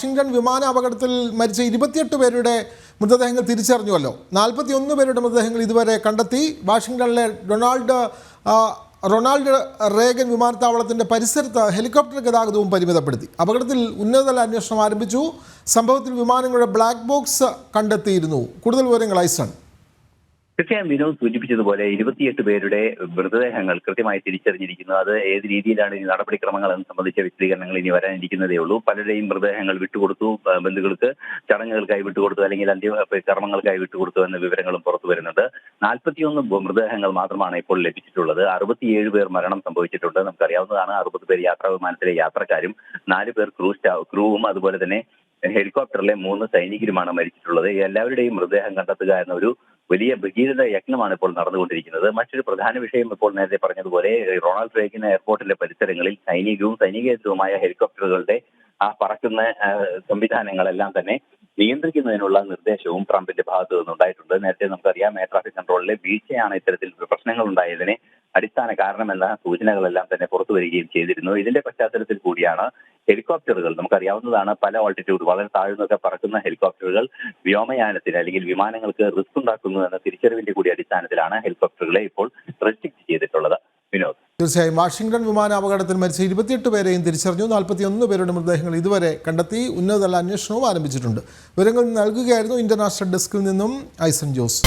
Washington വിമാന അപകടത്തിൽ മരിച്ച 28 പേരുടെ മൃതദേഹങ്ങൾ തിരിച്ചറിഞ്ഞുവല്ലോ. 41 പേരുടെ മൃതദേഹങ്ങൾ ഇതുവരെ കണ്ടെത്തി. വാഷിംഗ്ടണിലെ റൊണാൾഡ് റേഗൻ വിമാനത്താവളത്തിൻ്റെ പരിസരത്ത് ഹെലികോപ്റ്റർ ഗതാഗതവും പരിമിതപ്പെടുത്തി. അപകടത്തിൽ ഉന്നതതല അന്വേഷണം ആരംഭിച്ചു. സംഭവത്തിൽ വിമാനങ്ങളുടെ ബ്ലാക്ക് ബോക്സ് കണ്ടെത്തിയിരുന്നു. കൂടുതൽ വിവരങ്ങൾ ഐസൺ. തീർച്ചയായും വിനോദ് സൂചിപ്പിച്ചതുപോലെ 28 പേരുടെ മൃതദേഹങ്ങൾ കൃത്യമായി തിരിച്ചറിഞ്ഞിരിക്കുന്നു. അത് ഏത് രീതിയിലാണ് ഈ നടപടിക്രമങ്ങൾ എന്ന് സംബന്ധിച്ച വിശദീകരണങ്ങൾ ഇനി വരാനിരിക്കുന്നതേ ഉള്ളൂ. പലരുടെയും മൃതദേഹങ്ങൾ വിട്ടുകൊടുത്തു, ബന്ധുക്കൾക്ക് ചടങ്ങുകൾക്കായി വിട്ടുകൊടുത്തു, അല്ലെങ്കിൽ കർമ്മങ്ങൾക്കായി വിട്ടുകൊടുത്തു എന്ന വിവരങ്ങളും പുറത്തു വരുന്നുണ്ട്. 41 മൃതദേഹങ്ങൾ മാത്രമാണ് ഇപ്പോൾ ലഭിച്ചിട്ടുള്ളത്. 67 പേർ മരണം സംഭവിച്ചിട്ടുണ്ട്. നമുക്കറിയാവുന്നതാണ്. 60 പേർ യാത്രാ വിമാനത്തിലെ യാത്രക്കാരും 4 പേർ ക്രൂവും അതുപോലെ തന്നെ ഹെലികോപ്റ്ററിലെ 3 സൈനികരുമാണ് മരിച്ചിട്ടുള്ളത്. എല്ലാവരുടെയും മൃതദേഹം കണ്ടെത്തുക എന്ന ഒരു വലിയ ഭഗീരഥ യജ്ഞമാണ് ഇപ്പോൾ നടന്നുകൊണ്ടിരിക്കുന്നത്. മറ്റൊരു പ്രധാന വിഷയം ഇപ്പോൾ നേരത്തെ പറഞ്ഞതുപോലെ റൊണാൾഡ് റേഗൻ എയർപോർട്ടിന്റെ പരിസരങ്ങളിൽ സൈനികവും സൈനികേതരവുമായ ഹെലികോപ്റ്ററുകളുടെ ആ പറക്കുന്ന സംവിധാനങ്ങളെല്ലാം തന്നെ നിയന്ത്രിക്കുന്നതിനുള്ള നിർദ്ദേശവും ട്രംപിന്റെ ഭാഗത്തു നിന്നുണ്ടായിട്ടുണ്ട്. നേരത്തെ നമുക്കറിയാം, എയർ ട്രാഫിക് കൺട്രോളിലെ വീഴ്ചയാണ് ഇത്തരത്തിൽ പ്രശ്നങ്ങൾ ഉണ്ടായതിന് അടിസ്ഥാന കാരണമെന്ന സൂചനകളെല്ലാം തന്നെ പുറത്തു വരികയും ചെയ്തിരുന്നു. ഇതിന്റെ പശ്ചാത്തലത്തിൽ കൂടിയാണ് ഹെലികോപ്റ്ററുകൾ, നമുക്കറിയാവുന്നതാണ്, പല ഓൾട്ടിറ്റ്യൂഡ് വളരെ താഴ്ന്നൊക്കെ പറക്കുന്ന ഹെലികോപ്റ്ററുകൾ വ്യോമയാനത്തിന് അല്ലെങ്കിൽ വിമാനങ്ങൾക്ക് റിസ്ക് ഉണ്ടാക്കുന്നു എന്ന തിരിച്ചറിവിന്റെ കൂടി അടിസ്ഥാനത്തിലാണ് ഹെലികോപ്റ്ററുകളെ ഇപ്പോൾ റെസ്ട്രിക്ട് ചെയ്തിട്ടുള്ളത്. വിനോദ്, തീർച്ചയായും വാഷിംഗ്ടൺ വിമാന അപകടത്തിൽ മരിച്ച 28 പേരെയും തിരിച്ചറിഞ്ഞു. 41 പേരുടെ മൃതദേഹങ്ങൾ ഇതുവരെ കണ്ടെത്തി. ഉന്നതതല അന്വേഷണവും ആരംഭിച്ചിട്ടുണ്ട്. വിവരങ്ങൾ നൽകുകയായിരുന്നു ഇന്റർനാഷണൽ ഡെസ്കിൽ നിന്നും ഐസൺ ജോസ്.